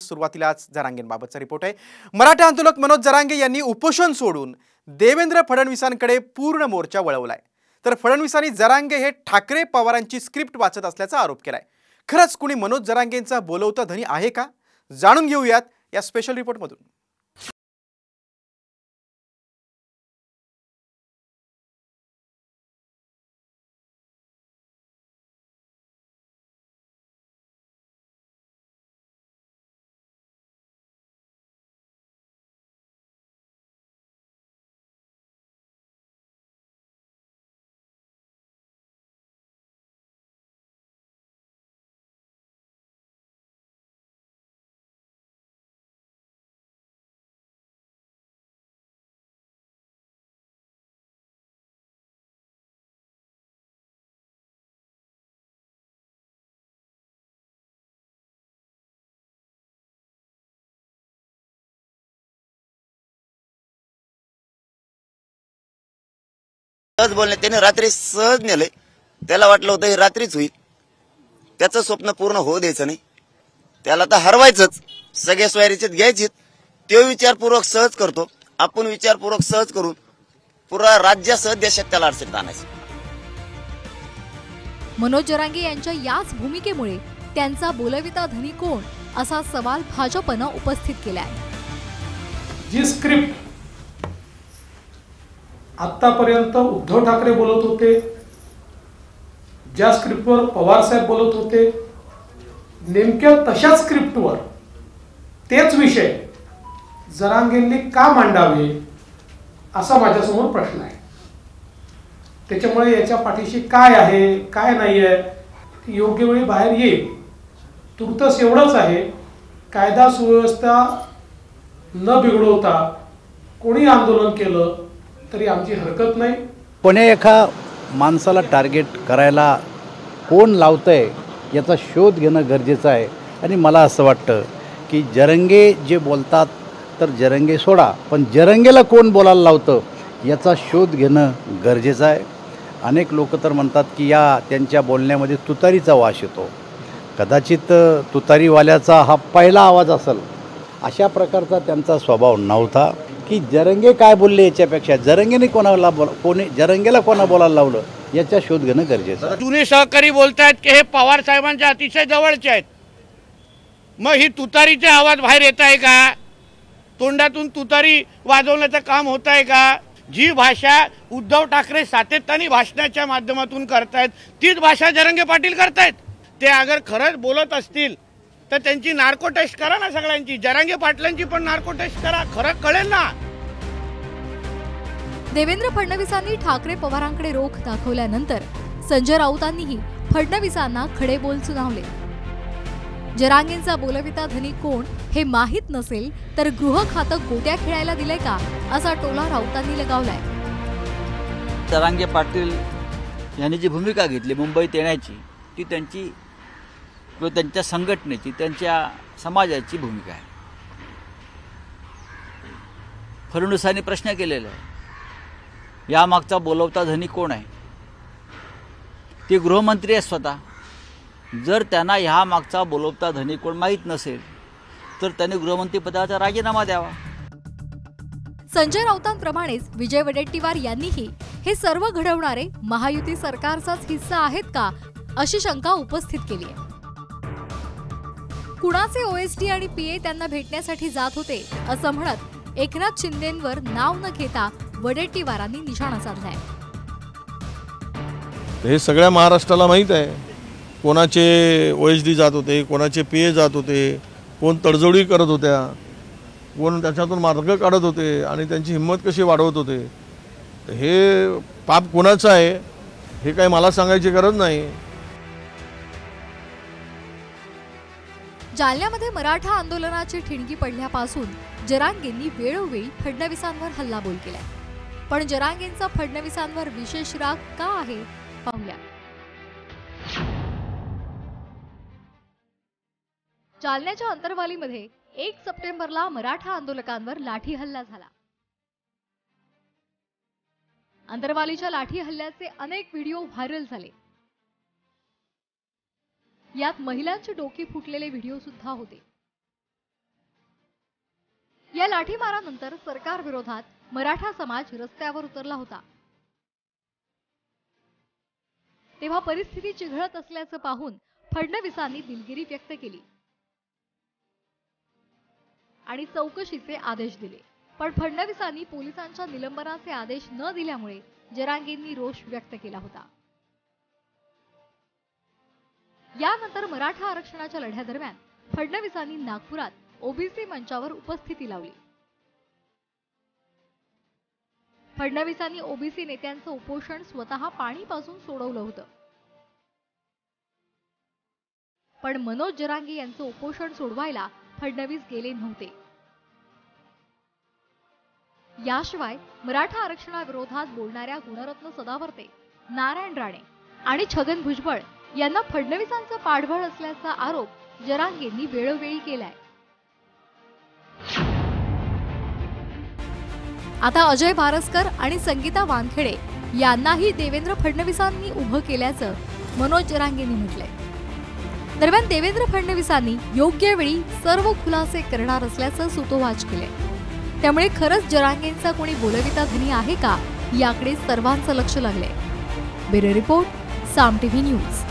सुरुवातीलाच जरांगेंबाबतचा रिपोर्ट आहे। मराठा आंदोलक मनोज जरांगे यांनी उपोषण सोडून देवेंद्र फडणवीसांकडे पूर्ण मोर्चा वळवलाय। तर फडणवीसांनी जरांगे हे ठाकरे पवारांची स्क्रिप्ट वाचत असल्याचा आरोप केलाय। खरंच कुणी मनोज जरांगेंचा बोलवता धनी आहे का? जाणून घेऊयात या स्पेशल रिपोर्टमधून। सहज बोलणे त्याने रात्री सहज नेले। त्याला वाटलं होतं हे रात्रीच होईल, त्याचं स्वप्न पूर्ण होऊ द्यायचं नाही, त्याला तर हरवायचंच, सगळे स्वारीचे घ्यायचे। तो विचारपूर्वक सहज करतो, आपण विचारपूर्वक सहज करून पुरा राज्यासह देशात त्याला अडचणीत आणायचं। मनोज जरांगे यांच्या याच भूमिकेमुळे त्यांचा बोलविता धनी कोण असा सवाल भाजपनं उपस्थित केला आहे। जी स्क्रिप्ट आतापर्यंत उद्धव ठाकरे बोलत होते, ज्या स्क्रिप्टवर पवार साहेब बोलत होते, नेमक्या तशाच स्क्रिप्टवर तेच विषय जरांगेंनी का मांडावे असा माझ्यासमोर प्रश्न आहे। त्याच्यामुळे याच्या पाठीशी काय आहे काय नाही आहे योग्य वेळी बाहेर येईल। तुर्तस एवढंच आहे, कायदा सुव्यवस्था न बिघडवता कोणी आंदोलन केलं तरी आमची हरकत नाही। कोण्या एका माणसाला टार्गेट करायला कोण लावतंय याचा शोध घेणं गरजेचं आहे। आणि मला असं वाटतं की जरंगे जे बोलतात तर जरंगे सोडा, पण जरंगेला कोण बोलायला लावतं याचा शोध घेणं गरजेचं आहे। अनेक लोक तर म्हणतात की या त्यांच्या बोलण्यामध्ये तुतारीचा वास येतो, कदाचित तुतारीवाल्याचा हा पहिला आवाज असेल, अशा प्रकारचा त्यांचा स्वभाव नव्हता की जरंगे काय बोलले याच्यापेक्षा जरंगेने जरंगेला कोणा बोलायला लावलं याचा शोध घेणं गरजेचं आहे। जुने सहकारी बोलतायत की हे पवार साहेबांच्या अतिशय जवळचे आहेत, मग ही तुतारीचे आवाज बाहेर येत आहे का? तोंडातून तुतारी वाजवण्याचं काम होत आहे का? जी भाषा उद्धव ठाकरे सातत्याने भाषणाच्या माध्यमातून करतायत तीच भाषा जरंगे पाटील करतायत। ते अगर खरंच बोलत असतील तर त्यांची नार्को टेस्ट करा ना, सगळ्यांची, जरांगे पाटलांची पण नार्को टेस्ट करा, खरं कळेल ना। देवेंद्र फडणवीसांनी ठाकरे पवारांकडे रोख दाखवल्यानंतर संजय राऊतांनीही फडणवीसांना खडे बोल सुनावले। जरांगेंचा बोलविता धनी कोण हे माहीत नसेल तर गृह खातं गोट्या खेळायला दिलंय का असा टोला राऊतांनी लगावलाय। जरांगे पाटील यांनी जी भूमिका घेतली मुंबईत येण्याची, ती त्यांची किंवा त्यांच्या संघटनेची, त्यांच्या समाजाची भूमिका आहे। फडणवीसांनी प्रश्न केलेला आहे, यामागचा बोलवता धनी कोण आहे? ते गृहमंत्री आहे स्वतः। जर त्यांना ह्या मागचा बोलवता धनी कोण माहीत नसेल तर त्यांनी गृहमंत्री पदाचा राजीनामा द्यावा। संजय राऊतांप्रमाणेच विजय वडेट्टीवार यांनीही हे सर्व घडवणारे महायुती सरकारचाच हिस्सा आहेत का अशी शंका उपस्थित केली आहे। कुणाचे ओएसडी आणि पीए त्यांना भेटण्यासाठी जात होते असं म्हणत एकनाथ शिंदेंवर नाव न घेता वडेट्टीवारांनी निशाणा साधलाय। हे सगळ्या महाराष्ट्राला माहीत आहे कोणाचे ओएसडी जात होते, कोणाचे पीए जात होते, कोण तडजोडी करत होत्या, कोण त्याच्यातून मार्ग काढत होते आणि त्यांची हिंमत कशी वाढवत होते। हे पाप कोणाचं आहे हे काही मला सांगायची गरज नाही। जालन्यामध्ये मराठा आंदोलनाची ठिणगी पडल्यापासून जरांगेंनी वेळोवेळी फडणवीसांवर हल्लाबोल केलाय, पण जरांगेंचा फडणवीसांवर विशेष राग का आहे पाहूया। जालन्याच्या अंतरवालीमध्ये 1 सप्टेंबरला मराठा आंदोलकांवर लाठी हल्ला झाला। अंतरवालीच्या लाठी हल्ल्याचे अनेक व्हिडिओ व्हायरल झाले। यात महिलांची डोकी फुटलेले व्हिडिओ सुद्धा होते। या लाठीमारानंतर सरकार विरोधात मराठा समाज रस्त्यावर उतरला होता। तेव्हा परिस्थिती चिघळत असल्याचं पाहून फडणवीसांनी दिलगिरी व्यक्त केली आणि चौकशीचे आदेश दिले। पण फडणवीसांनी पोलिसांच्या निलंबनाचे आदेश न दिल्यामुळे जरांगेंनी रोष व्यक्त केला होता। यानंतर मराठा आरक्षणाच्या लढ्यादरम्यान फडणवीसांनी नागपुरात ओबीसी मंचावर उपस्थिती लावली। फडणवीसांनी ओबीसी नेत्यांचं उपोषण स्वतः पाणीपासून सोडवलं होतं, पण मनोज जरांगे यांचं उपोषण सोडवायला फडणवीस गेले नव्हते। याशिवाय मराठा आरक्षणाविरोधात बोलणाऱ्या गुणरत्न सदावर्ते, नारायण राणे आणि छगन भुजबळ यांना फडणवीसांचं पाठबळ असल्याचा आरोप जरांगेंनी वेळोवेळी केलाय। आता अजय भारस्कर आणि संगीता वानखेडे यांनाही देवेंद्र फडणवीसांनी उभं केल्याचं मनोज जरांगेंनी म्हटलंय। दरम्यान देवेंद्र फडणवीसांनी योग्य वेळी सर्व खुलासे करणार असल्याचं सूतोवाच केलंय। त्यामुळे खरंच जरांगेंचा कोणी बोलविता धनी आहे का याकडे सर्वांचं लक्ष लागलंय। ब्युरो रिपोर्ट, साम टीव्ही न्यूज।